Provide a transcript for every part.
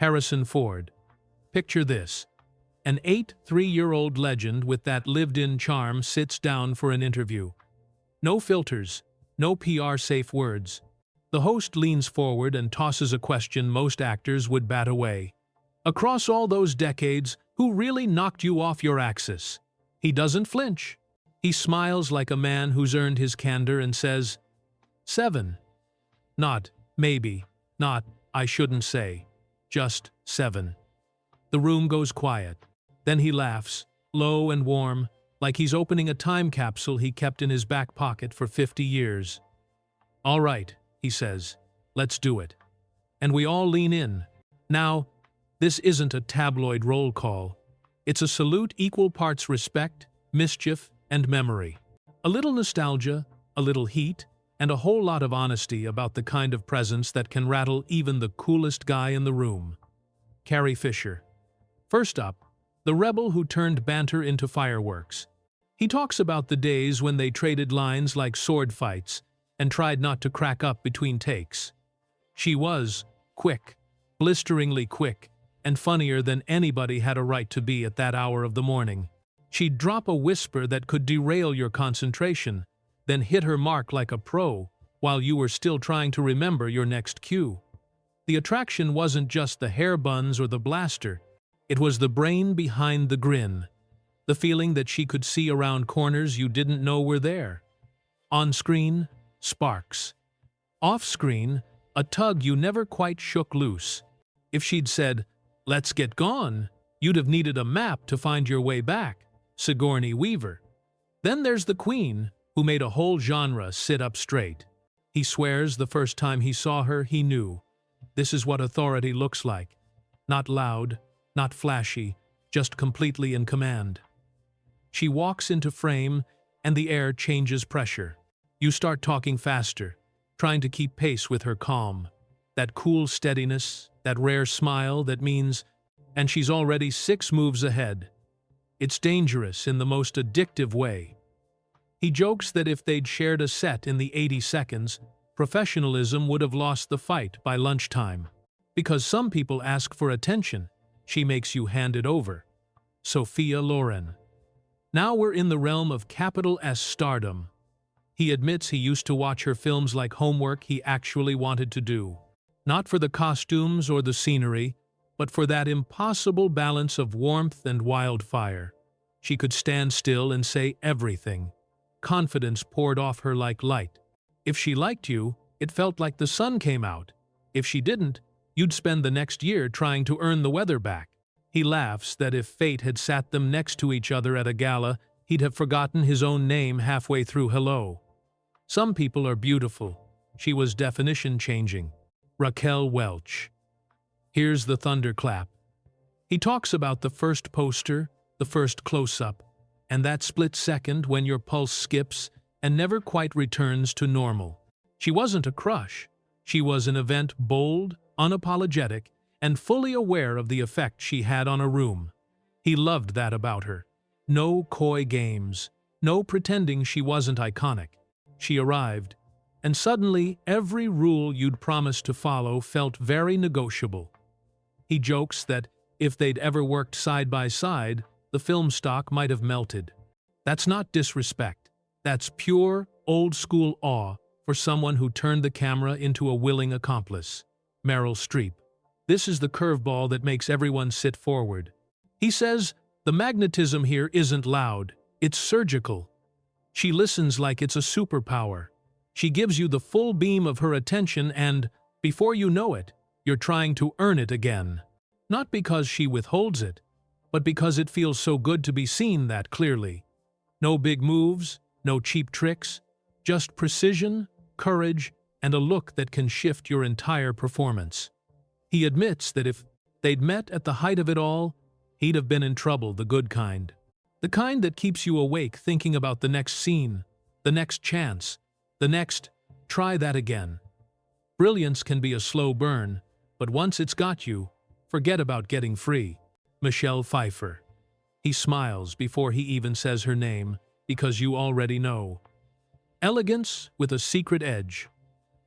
Harrison Ford. Picture this. An 83-year-old legend with that lived-in charm sits down for an interview. No filters, no PR-safe words. The host leans forward and tosses a question most actors would bat away. Across all those decades, who really knocked you off your axis? He doesn't flinch. He smiles like a man who's earned his candor and says, 7. Not, maybe, not, I shouldn't say. Just 7. The room goes quiet. Then he laughs, low and warm, like he's opening a time capsule he kept in his back pocket for 50 years. All right, he says, let's do it. And we all lean in. Now, this isn't a tabloid roll call. It's a salute equal parts respect, mischief, and memory. A little nostalgia, a little heat, and a whole lot of honesty about the kind of presence that can rattle even the coolest guy in the room. Carrie Fisher. First up, the rebel who turned banter into fireworks. He talks about the days when they traded lines like sword fights and tried not to crack up between takes. She was quick, blisteringly quick, and funnier than anybody had a right to be at that hour of the morning. She'd drop a whisper that could derail your concentration, then hit her mark like a pro while you were still trying to remember your next cue. The attraction wasn't just the hair buns or the blaster. It was the brain behind the grin, the feeling that she could see around corners you didn't know were there. On screen, sparks. Off screen, a tug you never quite shook loose. If she'd said, "Let's get gone," you'd have needed a map to find your way back. Sigourney Weaver. Then there's the Queen, who made a whole genre sit up straight. He swears the first time he saw her, he knew. This is what authority looks like. Not loud, not flashy, just completely in command. She walks into frame, and the air changes pressure. You start talking faster, trying to keep pace with her calm. That cool steadiness, that rare smile that means, and she's already 6 moves ahead. It's dangerous in the most addictive way. He jokes that if they'd shared a set in the 80 seconds, professionalism would have lost the fight by lunchtime. Because some people ask for attention, she makes you hand it over. Sophia Loren. Now we're in the realm of capital S stardom. He admits he used to watch her films like homework he actually wanted to do. Not for the costumes or the scenery, but for that impossible balance of warmth and wildfire. She could stand still and say everything. Confidence poured off her like light. If she liked you, it felt like the sun came out. If she didn't, you'd spend the next year trying to earn the weather back. He laughs that if fate had sat them next to each other at a gala, he'd have forgotten his own name halfway through hello. Some people are beautiful. She was definition-changing. Raquel Welch. Here's the thunderclap. He talks about the first poster, the first close-up, and that split second when your pulse skips and never quite returns to normal. She wasn't a crush. She was an event bold, unapologetic, and fully aware of the effect she had on a room. He loved that about her. No coy games, no pretending she wasn't iconic. She arrived, and suddenly every rule you'd promised to follow felt very negotiable. He jokes that if they'd ever worked side by side, the film stock might have melted. That's not disrespect. That's pure, old-school awe for someone who turned the camera into a willing accomplice. Meryl Streep. This is the curveball that makes everyone sit forward. He says, the magnetism here isn't loud, it's surgical. She listens like it's a superpower. She gives you the full beam of her attention and, before you know it, you're trying to earn it again. Not because she withholds it, but because it feels so good to be seen that clearly. No big moves, no cheap tricks, just precision, courage, and a look that can shift your entire performance. He admits that if they'd met at the height of it all, he'd have been in trouble, the good kind. The kind that keeps you awake thinking about the next scene, the next chance, the next, try that again. Brilliance can be a slow burn, but once it's got you, forget about getting free. Michelle Pfeiffer. He smiles before he even says her name, because you already know. Elegance with a secret edge.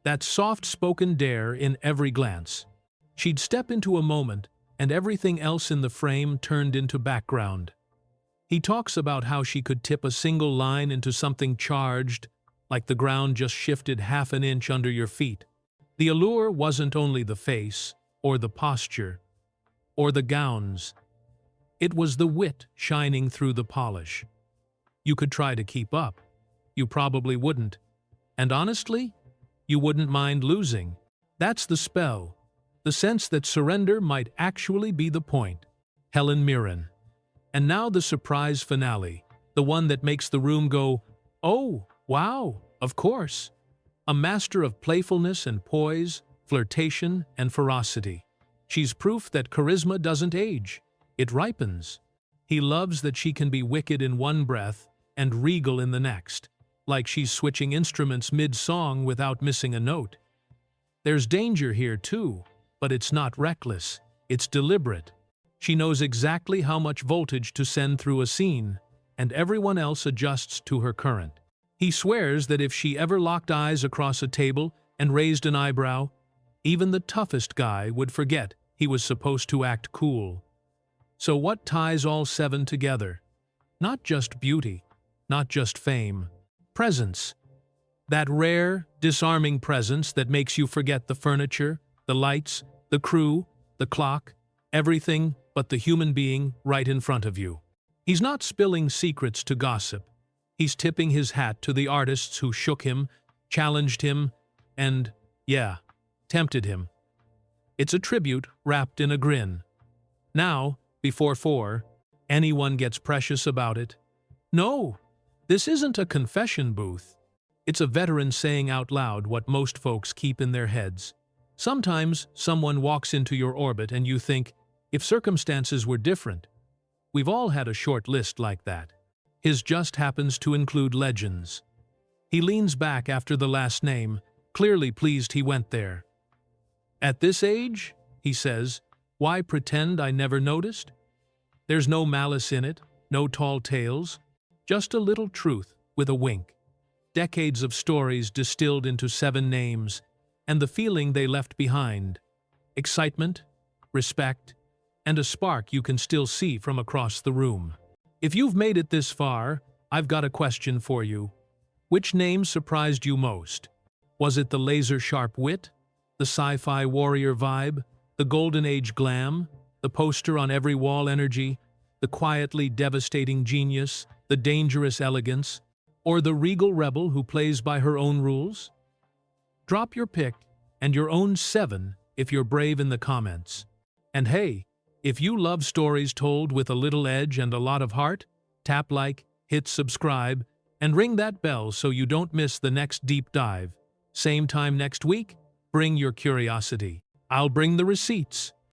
That soft-spoken dare in every glance. She'd step into a moment, and everything else in the frame turned into background. He talks about how she could tip a single line into something charged, like the ground just shifted half an inch under your feet. The allure wasn't only the face, or the posture, or the gowns. It was the wit shining through the polish. You could try to keep up. You probably wouldn't. And honestly, you wouldn't mind losing. That's the spell. The sense that surrender might actually be the point. Helen Mirren. And now the surprise finale, the one that makes the room go, "Oh, wow, of course." A master of playfulness and poise, flirtation and ferocity. She's proof that charisma doesn't age. It ripens. He loves that she can be wicked in one breath and regal in the next, like she's switching instruments mid-song without missing a note. There's danger here too, but it's not reckless. It's deliberate. She knows exactly how much voltage to send through a scene, and everyone else adjusts to her current. He swears that if she ever locked eyes across a table and raised an eyebrow, even the toughest guy would forget he was supposed to act cool. So what ties all seven together? Not just beauty, not just fame. Presence. That rare, disarming presence that makes you forget the furniture, the lights, the crew, the clock, everything but the human being right in front of you. He's not spilling secrets to gossip. He's tipping his hat to the artists who shook him, challenged him, and, yeah, tempted him. It's a tribute wrapped in a grin. Now, before 4, anyone gets precious about it. No, this isn't a confession booth. It's a veteran saying out loud what most folks keep in their heads. Sometimes someone walks into your orbit and you think, if circumstances were different. We've all had a short list like that. His just happens to include legends. He leans back after the last name, clearly pleased he went there. At this age, he says, why pretend I never noticed? There's no malice in it, no tall tales, just a little truth with a wink. Decades of stories distilled into 7 names, and the feeling they left behind. Excitement, respect, and a spark you can still see from across the room. If you've made it this far, I've got a question for you. Which name surprised you most? Was it the laser-sharp wit, the sci-fi warrior vibe, the golden age glam, the poster on every wall energy, the quietly devastating genius, the dangerous elegance, or the regal rebel who plays by her own rules? Drop your pick and your own 7 if you're brave in the comments. And hey, if you love stories told with a little edge and a lot of heart, tap like, hit subscribe, and ring that bell so you don't miss the next deep dive. Same time next week, bring your curiosity. I'll bring the receipts.